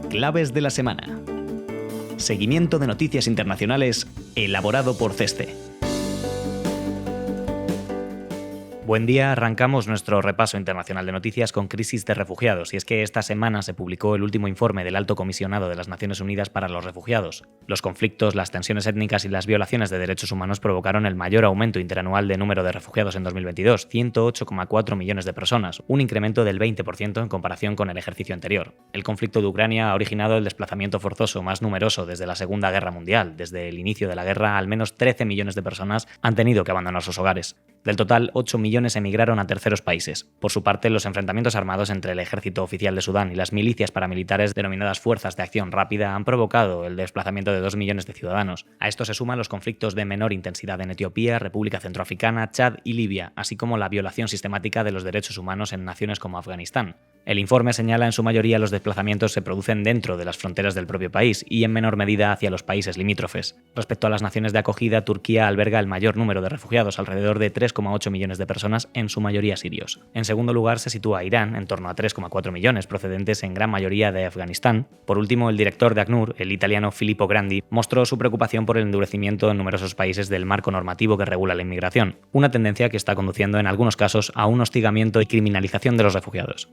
Claves de la semana. Seguimiento de noticias internacionales elaborado por CESTE. Buen día, arrancamos nuestro repaso internacional de noticias con crisis de refugiados, y es que esta semana se publicó el último informe del Alto Comisionado de las Naciones Unidas para los Refugiados. Los conflictos, las tensiones étnicas y las violaciones de derechos humanos provocaron el mayor aumento interanual de número de refugiados en 2022, 108,4 millones de personas, un incremento del 20% en comparación con el ejercicio anterior. El conflicto de Ucrania ha originado el desplazamiento forzoso más numeroso desde la Segunda Guerra Mundial. Desde el inicio de la guerra, al menos 13 millones de personas han tenido que abandonar sus hogares. Del total, 8 millones emigraron a terceros países. Por su parte, los enfrentamientos armados entre el ejército oficial de Sudán y las milicias paramilitares denominadas Fuerzas de Acción Rápida han provocado el desplazamiento de 2 millones de ciudadanos. A esto se suman los conflictos de menor intensidad en Etiopía, República Centroafricana, Chad y Libia, así como la violación sistemática de los derechos humanos en naciones como Afganistán. El informe señala en su mayoría los desplazamientos se producen dentro de las fronteras del propio país y en menor medida hacia los países limítrofes. Respecto a las naciones de acogida, Turquía alberga el mayor número de refugiados, alrededor de 3,8 millones de personas, en su mayoría sirios. En segundo lugar se sitúa Irán, en torno a 3,4 millones, procedentes en gran mayoría de Afganistán. Por último, el director de ACNUR, el italiano Filippo Grandi, mostró su preocupación por el endurecimiento en numerosos países del marco normativo que regula la inmigración, una tendencia que está conduciendo en algunos casos a un hostigamiento y criminalización de los refugiados.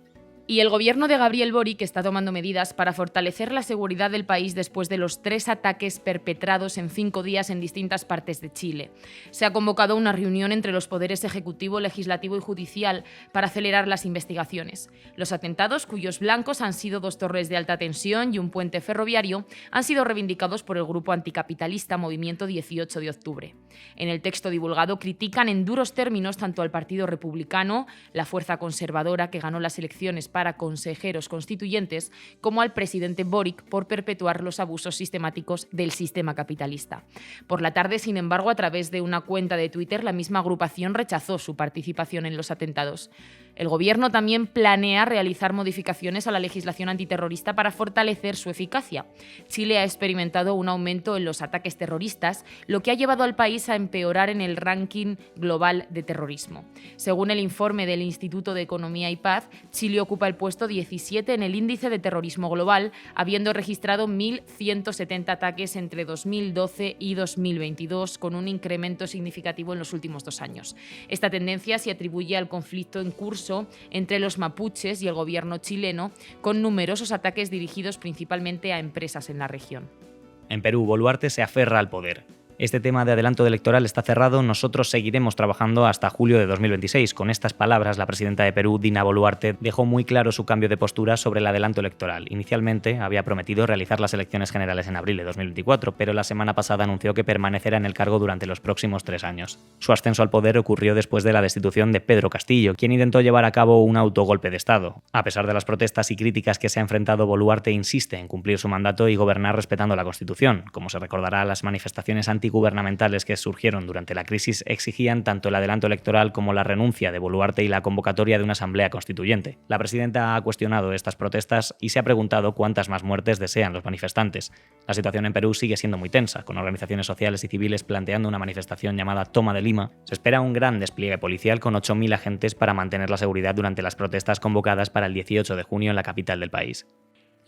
Y el gobierno de Gabriel Boric está tomando medidas para fortalecer la seguridad del país después de los 3 ataques perpetrados en 5 días en distintas partes de Chile. Se ha convocado una reunión entre los poderes ejecutivo, legislativo y judicial para acelerar las investigaciones. Los atentados, cuyos blancos han sido 2 torres de alta tensión y un puente ferroviario, han sido reivindicados por el grupo anticapitalista Movimiento 18 de Octubre. En el texto divulgado critican en duros términos tanto al Partido Republicano, la fuerza conservadora que ganó las elecciones para consejeros constituyentes, como al presidente Boric por perpetuar los abusos sistemáticos del sistema capitalista. Por la tarde, sin embargo, a través de una cuenta de Twitter, la misma agrupación rechazó su participación en los atentados. El gobierno también planea realizar modificaciones a la legislación antiterrorista para fortalecer su eficacia. Chile ha experimentado un aumento en los ataques terroristas, lo que ha llevado al país a empeorar en el ranking global de terrorismo. Según el informe del Instituto de Economía y Paz, Chile ocupa el puesto 17 en el índice de terrorismo global, habiendo registrado 1.170 ataques entre 2012 y 2022, con un incremento significativo en los últimos 2 años. Esta tendencia se atribuye al conflicto en curso entre los mapuches y el gobierno chileno, con numerosos ataques dirigidos principalmente a empresas en la región. En Perú, Boluarte se aferra al poder. Este tema de adelanto electoral está cerrado, nosotros seguiremos trabajando hasta julio de 2026. Con estas palabras, la presidenta de Perú, Dina Boluarte, dejó muy claro su cambio de postura sobre el adelanto electoral. Inicialmente había prometido realizar las elecciones generales en abril de 2024, pero la semana pasada anunció que permanecerá en el cargo durante los próximos 3 años. Su ascenso al poder ocurrió después de la destitución de Pedro Castillo, quien intentó llevar a cabo un autogolpe de Estado. A pesar de las protestas y críticas que se ha enfrentado, Boluarte insiste en cumplir su mandato y gobernar respetando la Constitución. Como se recordará, las manifestaciones gubernamentales que surgieron durante la crisis exigían tanto el adelanto electoral como la renuncia de Boluarte y la convocatoria de una asamblea constituyente. La presidenta ha cuestionado estas protestas y se ha preguntado cuántas más muertes desean los manifestantes. La situación en Perú sigue siendo muy tensa, con organizaciones sociales y civiles planteando una manifestación llamada Toma de Lima. Se espera un gran despliegue policial con 8.000 agentes para mantener la seguridad durante las protestas convocadas para el 18 de junio en la capital del país.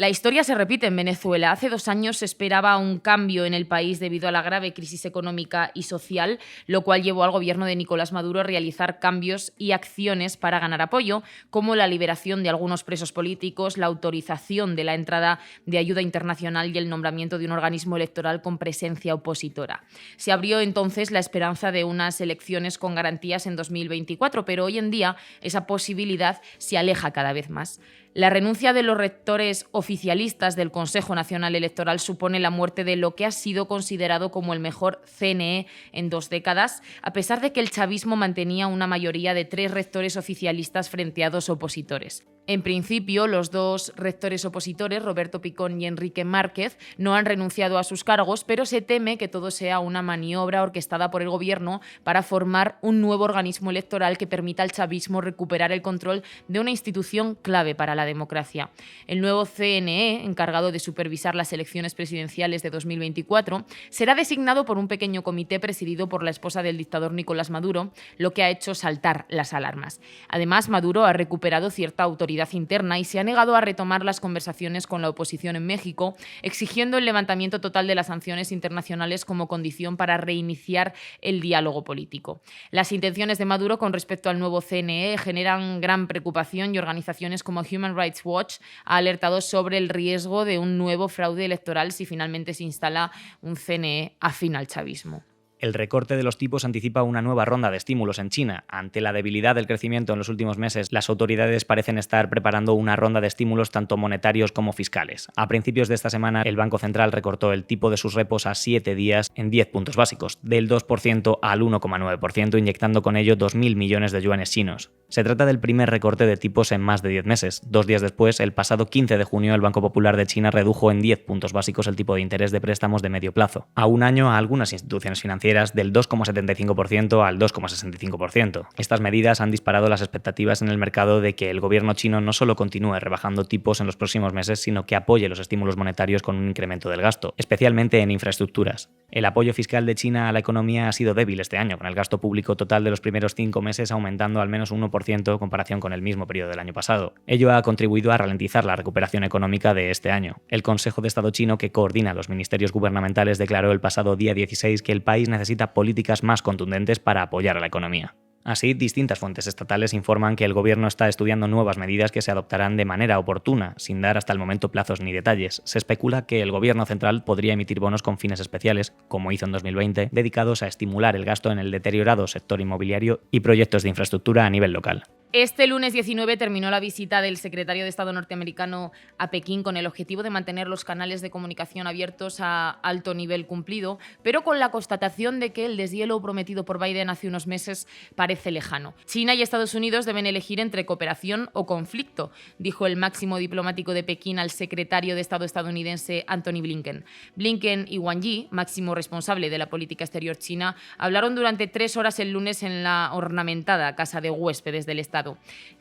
La historia se repite en Venezuela. Hace 2 años se esperaba un cambio en el país debido a la grave crisis económica y social, lo cual llevó al gobierno de Nicolás Maduro a realizar cambios y acciones para ganar apoyo, como la liberación de algunos presos políticos, la autorización de la entrada de ayuda internacional y el nombramiento de un organismo electoral con presencia opositora. Se abrió entonces la esperanza de unas elecciones con garantías en 2024, pero hoy en día esa posibilidad se aleja cada vez más. La renuncia de los rectores oficialistas del Consejo Nacional Electoral supone la muerte de lo que ha sido considerado como el mejor CNE en 2 décadas, a pesar de que el chavismo mantenía una mayoría de 3 rectores oficialistas frente a 2 opositores. En principio, los 2 rectores opositores, Roberto Picón y Enrique Márquez, no han renunciado a sus cargos, pero se teme que todo sea una maniobra orquestada por el gobierno para formar un nuevo organismo electoral que permita al chavismo recuperar el control de una institución clave para la democracia. El nuevo CNE, encargado de supervisar las elecciones presidenciales de 2024, será designado por un pequeño comité presidido por la esposa del dictador Nicolás Maduro, lo que ha hecho saltar las alarmas. Además, Maduro ha recuperado cierta autoridad inestabilidad interna y se ha negado a retomar las conversaciones con la oposición en México, exigiendo el levantamiento total de las sanciones internacionales como condición para reiniciar el diálogo político. Las intenciones de Maduro con respecto al nuevo CNE generan gran preocupación y organizaciones como Human Rights Watch ha alertado sobre el riesgo de un nuevo fraude electoral si finalmente se instala un CNE afín al chavismo. El recorte de los tipos anticipa una nueva ronda de estímulos en China. Ante la debilidad del crecimiento en los últimos meses, las autoridades parecen estar preparando una ronda de estímulos tanto monetarios como fiscales. A principios de esta semana, el Banco Central recortó el tipo de sus repos a 7 días en 10 puntos básicos, del 2% al 1,9%, inyectando con ello 2.000 millones de yuanes chinos. Se trata del primer recorte de tipos en más de 10 meses. 2 días después, el pasado 15 de junio, el Banco Popular de China redujo en 10 puntos básicos el tipo de interés de préstamos de medio plazo. A un año, a algunas instituciones financieras del 2,75% al 2,65%. Estas medidas han disparado las expectativas en el mercado de que el gobierno chino no solo continúe rebajando tipos en los próximos meses, sino que apoye los estímulos monetarios con un incremento del gasto, especialmente en infraestructuras. El apoyo fiscal de China a la economía ha sido débil este año, con el gasto público total de los primeros 5 meses aumentando al menos un 1% en comparación con el mismo periodo del año pasado. Ello ha contribuido a ralentizar la recuperación económica de este año. El Consejo de Estado chino, que coordina los ministerios gubernamentales, declaró el pasado día 16 que el país necesita políticas más contundentes para apoyar a la economía. Así, distintas fuentes estatales informan que el gobierno está estudiando nuevas medidas que se adoptarán de manera oportuna, sin dar hasta el momento plazos ni detalles. Se especula que el gobierno central podría emitir bonos con fines especiales, como hizo en 2020, dedicados a estimular el gasto en el deteriorado sector inmobiliario y proyectos de infraestructura a nivel local. Este lunes 19 terminó la visita del secretario de Estado norteamericano a Pekín con el objetivo de mantener los canales de comunicación abiertos a alto nivel cumplido, pero con la constatación de que el deshielo prometido por Biden hace unos meses parece lejano. China y Estados Unidos deben elegir entre cooperación o conflicto, dijo el máximo diplomático de Pekín al secretario de Estado estadounidense Antony Blinken. Blinken y Wang Yi, máximo responsable de la política exterior china, hablaron durante 3 horas el lunes en la ornamentada casa de huéspedes del Estado.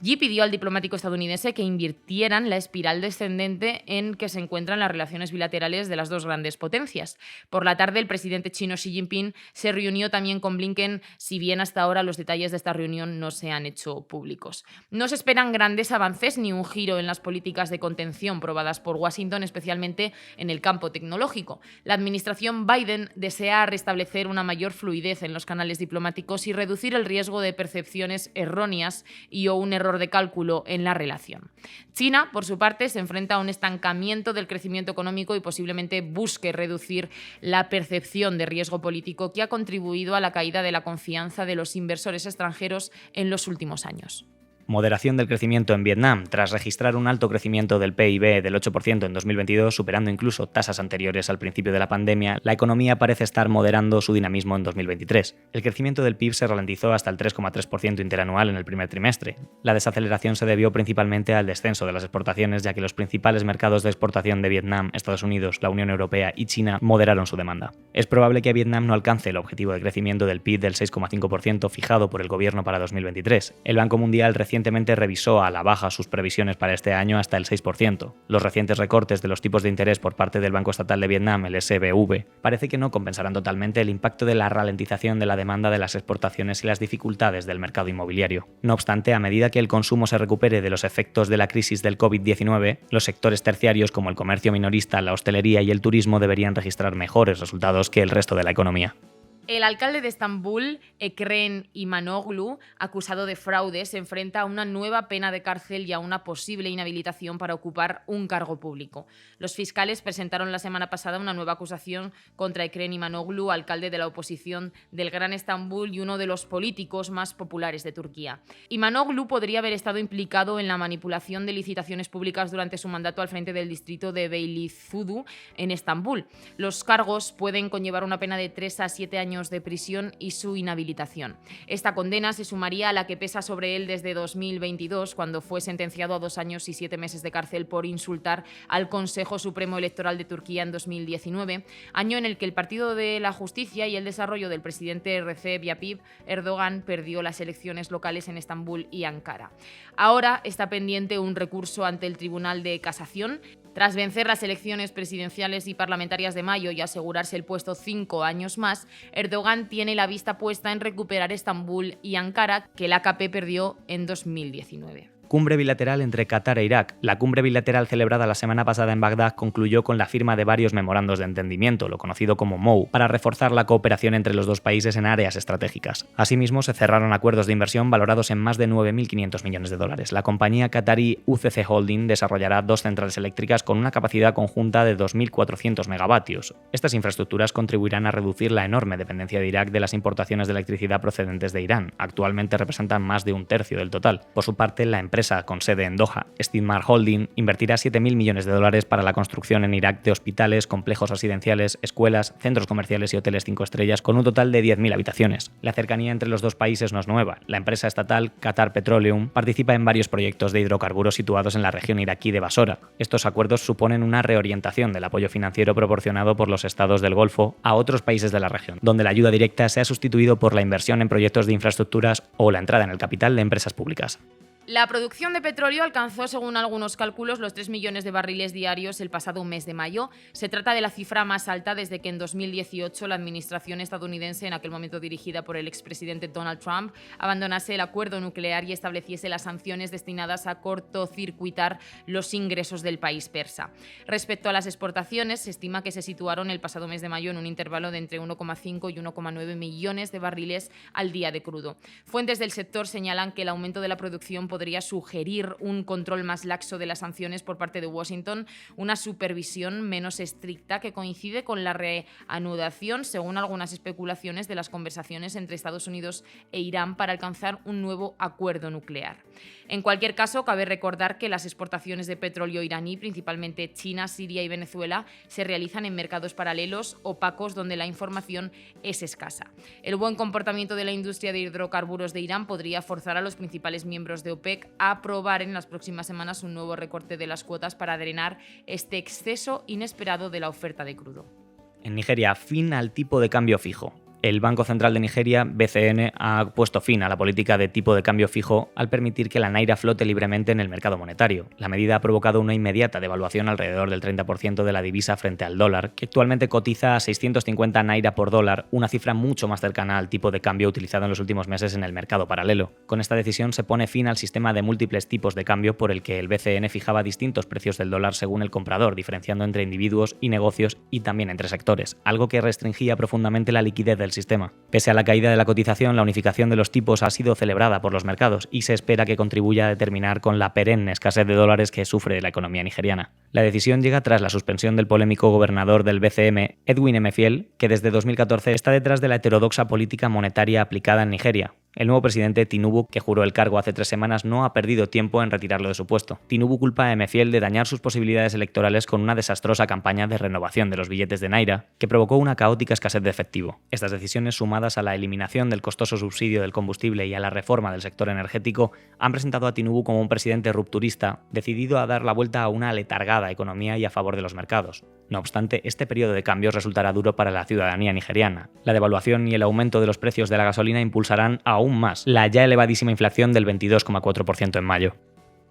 Yi pidió al diplomático estadounidense que invirtieran la espiral descendente en que se encuentran las relaciones bilaterales de las dos grandes potencias. Por la tarde, el presidente chino Xi Jinping se reunió también con Blinken, si bien hasta ahora los detalles de esta reunión no se han hecho públicos. No se esperan grandes avances ni un giro en las políticas de contención probadas por Washington, especialmente en el campo tecnológico. La administración Biden desea restablecer una mayor fluidez en los canales diplomáticos y reducir el riesgo de percepciones erróneas y o un error de cálculo en la relación. China, por su parte, se enfrenta a un estancamiento del crecimiento económico y posiblemente busque reducir la percepción de riesgo político que ha contribuido a la caída de la confianza de los inversores extranjeros en los últimos años. Moderación del crecimiento en Vietnam. Tras registrar un alto crecimiento del PIB del 8% en 2022, superando incluso tasas anteriores al principio de la pandemia, la economía parece estar moderando su dinamismo en 2023. El crecimiento del PIB se ralentizó hasta el 3,3% interanual en el primer trimestre. La desaceleración se debió principalmente al descenso de las exportaciones, ya que los principales mercados de exportación de Vietnam, Estados Unidos, la Unión Europea y China moderaron su demanda. Es probable que Vietnam no alcance el objetivo de crecimiento del PIB del 6,5% fijado por el gobierno para 2023. El Banco Mundial recientemente revisó a la baja sus previsiones para este año hasta el 6%. Los recientes recortes de los tipos de interés por parte del Banco Estatal de Vietnam, el SBV, parece que no compensarán totalmente el impacto de la ralentización de la demanda de las exportaciones y las dificultades del mercado inmobiliario. No obstante, a medida que el consumo se recupere de los efectos de la crisis del COVID-19, los sectores terciarios como el comercio minorista, la hostelería y el turismo deberían registrar mejores resultados que el resto de la economía. El alcalde de Estambul, Ekrem İmamoğlu, acusado de fraude, se enfrenta a una nueva pena de cárcel y a una posible inhabilitación para ocupar un cargo público. Los fiscales presentaron la semana pasada una nueva acusación contra Ekrem İmamoğlu, alcalde de la oposición del Gran Estambul y uno de los políticos más populares de Turquía. İmamoğlu podría haber estado implicado en la manipulación de licitaciones públicas durante su mandato al frente del distrito de Beylikdüzü en Estambul. Los cargos pueden conllevar una pena de 3 a 7 años de prisión y su inhabilitación. Esta condena se sumaría a la que pesa sobre él desde 2022, cuando fue sentenciado a 2 años y 7 meses de cárcel por insultar al Consejo Supremo Electoral de Turquía en 2019, año en el que el Partido de la Justicia y el Desarrollo del presidente Recep Tayyip Erdogan perdió las elecciones locales en Estambul y Ankara. Ahora está pendiente un recurso ante el Tribunal de Casación. Tras vencer las elecciones presidenciales y parlamentarias de mayo y asegurarse el puesto 5 años más, Erdogan tiene la vista puesta en recuperar Estambul y Ankara, que el AKP perdió en 2019. Cumbre bilateral entre Qatar e Irak. La cumbre bilateral celebrada la semana pasada en Bagdad concluyó con la firma de varios memorandos de entendimiento, lo conocido como MOU, para reforzar la cooperación entre los dos países en áreas estratégicas. Asimismo, se cerraron acuerdos de inversión valorados en más de 9.500 millones de dólares. La compañía qatarí UCC Holding desarrollará 2 centrales eléctricas con una capacidad conjunta de 2.400 megavatios. Estas infraestructuras contribuirán a reducir la enorme dependencia de Irak de las importaciones de electricidad procedentes de Irán. Actualmente representan más de 1/3 del total. Por su parte, la empresa con sede en Doha, Steedmar Holding, invertirá 7.000 millones de dólares para la construcción en Irak de hospitales, complejos residenciales, escuelas, centros comerciales y hoteles 5 estrellas con un total de 10.000 habitaciones. La cercanía entre los dos países no es nueva. La empresa estatal Qatar Petroleum participa en varios proyectos de hidrocarburos situados en la región iraquí de Basora. Estos acuerdos suponen una reorientación del apoyo financiero proporcionado por los estados del Golfo a otros países de la región, donde la ayuda directa se ha sustituido por la inversión en proyectos de infraestructuras o la entrada en el capital de empresas públicas. La producción de petróleo alcanzó, según algunos cálculos, los 3 millones de barriles diarios el pasado mes de mayo. Se trata de la cifra más alta desde que en 2018 la administración estadounidense, en aquel momento dirigida por el expresidente Donald Trump, abandonase el acuerdo nuclear y estableciese las sanciones destinadas a cortocircuitar los ingresos del país persa. Respecto a las exportaciones, se estima que se situaron el pasado mes de mayo en un intervalo de entre 1,5 y 1,9 millones de barriles al día de crudo. Fuentes del sector señalan que el aumento de la producción podría sugerir un control más laxo de las sanciones por parte de Washington, una supervisión menos estricta que coincide con la reanudación, según algunas especulaciones, de las conversaciones entre Estados Unidos e Irán para alcanzar un nuevo acuerdo nuclear. En cualquier caso, cabe recordar que las exportaciones de petróleo iraní, principalmente China, Siria y Venezuela, se realizan en mercados paralelos opacos donde la información es escasa. El buen comportamiento de la industria de hidrocarburos de Irán podría forzar a los principales miembros de OPEC a aprobar en las próximas semanas un nuevo recorte de las cuotas para drenar este exceso inesperado de la oferta de crudo. En Nigeria, fin al tipo de cambio fijo. El Banco Central de Nigeria, BCN, ha puesto fin a la política de tipo de cambio fijo al permitir que la naira flote libremente en el mercado monetario. La medida ha provocado una inmediata devaluación alrededor del 30% de la divisa frente al dólar, que actualmente cotiza a 650 naira por dólar, una cifra mucho más cercana al tipo de cambio utilizado en los últimos meses en el mercado paralelo. Con esta decisión se pone fin al sistema de múltiples tipos de cambio por el que el BCN fijaba distintos precios del dólar según el comprador, diferenciando entre individuos y negocios y también entre sectores, algo que restringía profundamente la liquidez del sistema. Pese a la caída de la cotización, la unificación de los tipos ha sido celebrada por los mercados y se espera que contribuya a terminar con la perenne escasez de dólares que sufre la economía nigeriana. La decisión llega tras la suspensión del polémico gobernador del BCM, Edwin Emefiel, que desde 2014 está detrás de la heterodoxa política monetaria aplicada en Nigeria. El nuevo presidente Tinubu, que juró el cargo hace 3 semanas, no ha perdido tiempo en retirarlo de su puesto. Tinubu culpa a Emefiel de dañar sus posibilidades electorales con una desastrosa campaña de renovación de los billetes de naira, que provocó una caótica escasez de efectivo. Estas decisiones, sumadas a la eliminación del costoso subsidio del combustible y a la reforma del sector energético, han presentado a Tinubu como un presidente rupturista, decidido a dar la vuelta a una aletargada economía y a favor de los mercados. No obstante, este periodo de cambios resultará duro para la ciudadanía nigeriana. La devaluación y el aumento de los precios de la gasolina impulsarán aún más la ya elevadísima inflación del 22,4% en mayo.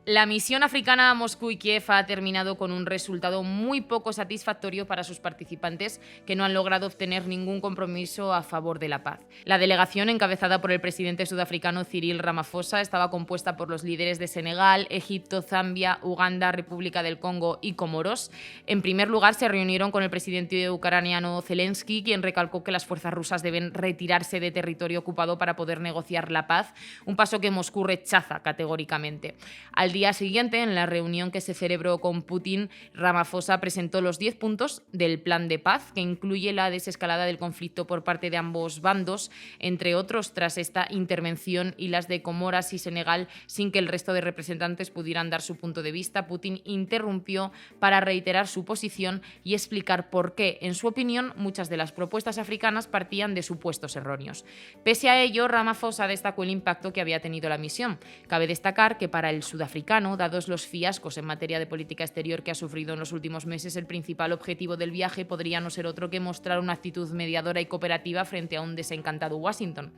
La misión africana a Moscú y Kiev ha terminado con un resultado muy poco satisfactorio para sus participantes, que no han logrado obtener ningún compromiso a favor de la paz. La delegación, encabezada por el presidente sudafricano Cyril Ramaphosa, estaba compuesta por los líderes de Senegal, Egipto, Zambia, Uganda, República del Congo y Comoros. En primer lugar, se reunieron con el presidente ucraniano Zelensky, quien recalcó que las fuerzas rusas deben retirarse de territorio ocupado para poder negociar la paz, un paso que Moscú rechaza categóricamente. Al día siguiente, en la reunión que se celebró con Putin, Ramaphosa presentó los 10 puntos del plan de paz, que incluye la desescalada del conflicto por parte de ambos bandos, entre otros, tras esta intervención y las de Comoras y Senegal, sin que el resto de representantes pudieran dar su punto de vista. Putin interrumpió para reiterar su posición y explicar por qué, en su opinión, muchas de las propuestas africanas partían de supuestos erróneos. Pese a ello, Ramaphosa destacó el impacto que había tenido la misión. Cabe destacar que para el sudafricano, dados los fiascos en materia de política exterior que ha sufrido en los últimos meses, el principal objetivo del viaje podría no ser otro que mostrar una actitud mediadora y cooperativa frente a un desencantado Washington.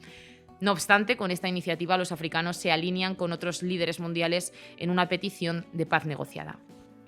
No obstante, con esta iniciativa los africanos se alinean con otros líderes mundiales en una petición de paz negociada.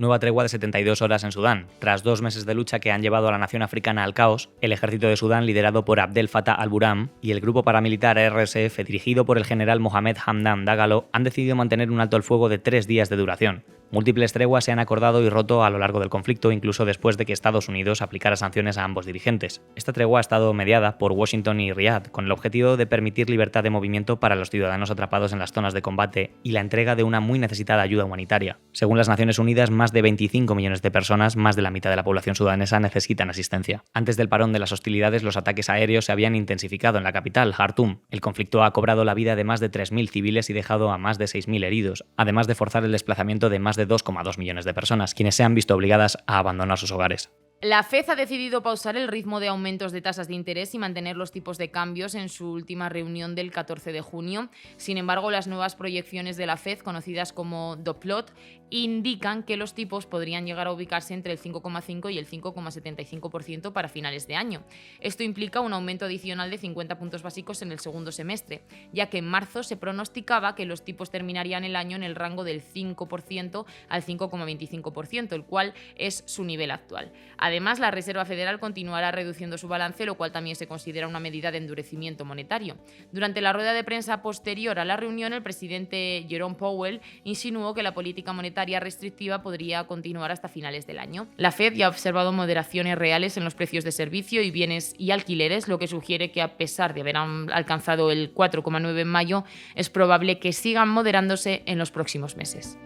Nueva tregua de 72 horas en Sudán. Tras 2 meses de lucha que han llevado a la nación africana al caos, el ejército de Sudán, liderado por Abdel Fattah al-Burhan, y el grupo paramilitar RSF, dirigido por el general Mohamed Hamdan Dagalo, han decidido mantener un alto el fuego de 3 días de duración. Múltiples treguas se han acordado y roto a lo largo del conflicto, incluso después de que Estados Unidos aplicara sanciones a ambos dirigentes. Esta tregua ha estado mediada por Washington y Riad, con el objetivo de permitir libertad de movimiento para los ciudadanos atrapados en las zonas de combate y la entrega de una muy necesitada ayuda humanitaria. Según las Naciones Unidas, más de 25 millones de personas, más de la mitad de la población sudanesa, necesitan asistencia. Antes del parón de las hostilidades, los ataques aéreos se habían intensificado en la capital, Jartum. El conflicto ha cobrado la vida de más de 3.000 civiles y dejado a más de 6.000 heridos, además de forzar el desplazamiento de más de 2,2 millones de personas, quienes se han visto obligadas a abandonar sus hogares. La FED ha decidido pausar el ritmo de aumentos de tasas de interés y mantener los tipos de cambios en su última reunión del 14 de junio. Sin embargo, las nuevas proyecciones de la FED, conocidas como Dot-Plot, indican que los tipos podrían llegar a ubicarse entre el 5,5 y el 5,75% para finales de año. Esto implica un aumento adicional de 50 puntos básicos en el segundo semestre, ya que en marzo se pronosticaba que los tipos terminarían el año en el rango del 5% al 5,25%, el cual es su nivel actual. Además, la Reserva Federal continuará reduciendo su balance, lo cual también se considera una medida de endurecimiento monetario. Durante la rueda de prensa posterior a la reunión, el presidente Jerome Powell insinuó que la política monetaria restrictiva podría continuar hasta finales del año. La Fed ya ha observado moderaciones reales en los precios de servicio y bienes y alquileres, lo que sugiere que, a pesar de haber alcanzado el 4,9 en mayo, es probable que sigan moderándose en los próximos meses.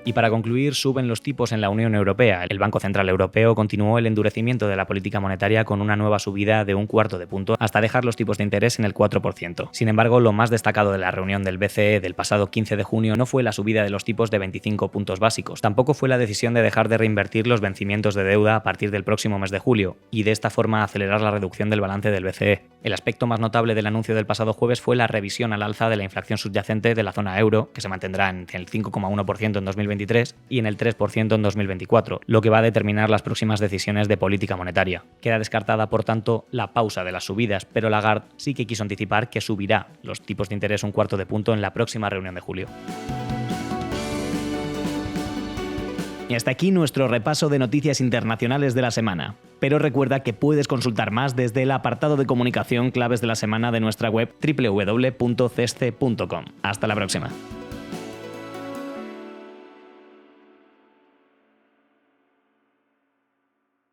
Y para concluir, suben los tipos en la Unión Europea. El Banco Central Europeo continuó el endurecimiento de la política monetaria con una nueva subida de 1/4 de punto hasta dejar los tipos de interés en el 4%. Sin embargo, lo más destacado de la reunión del BCE del pasado 15 de junio no fue la subida de los tipos de 25 puntos básicos, tampoco fue la decisión de dejar de reinvertir los vencimientos de deuda a partir del próximo mes de julio y de esta forma acelerar la reducción del balance del BCE. El aspecto más notable del anuncio del pasado jueves fue la revisión al alza de la inflación subyacente de la zona euro, que se mantendrá en el 5,1% en 2023 y en el 3% en 2024, lo que va a determinar las próximas decisiones de política monetaria. Queda descartada, por tanto, la pausa de las subidas, pero Lagarde sí que quiso anticipar que subirá los tipos de interés 1/4 de punto en la próxima reunión de julio. Y hasta aquí nuestro repaso de noticias internacionales de la semana. Pero recuerda que puedes consultar más desde el apartado de comunicación claves de la semana de nuestra web www.ceste.com. Hasta la próxima.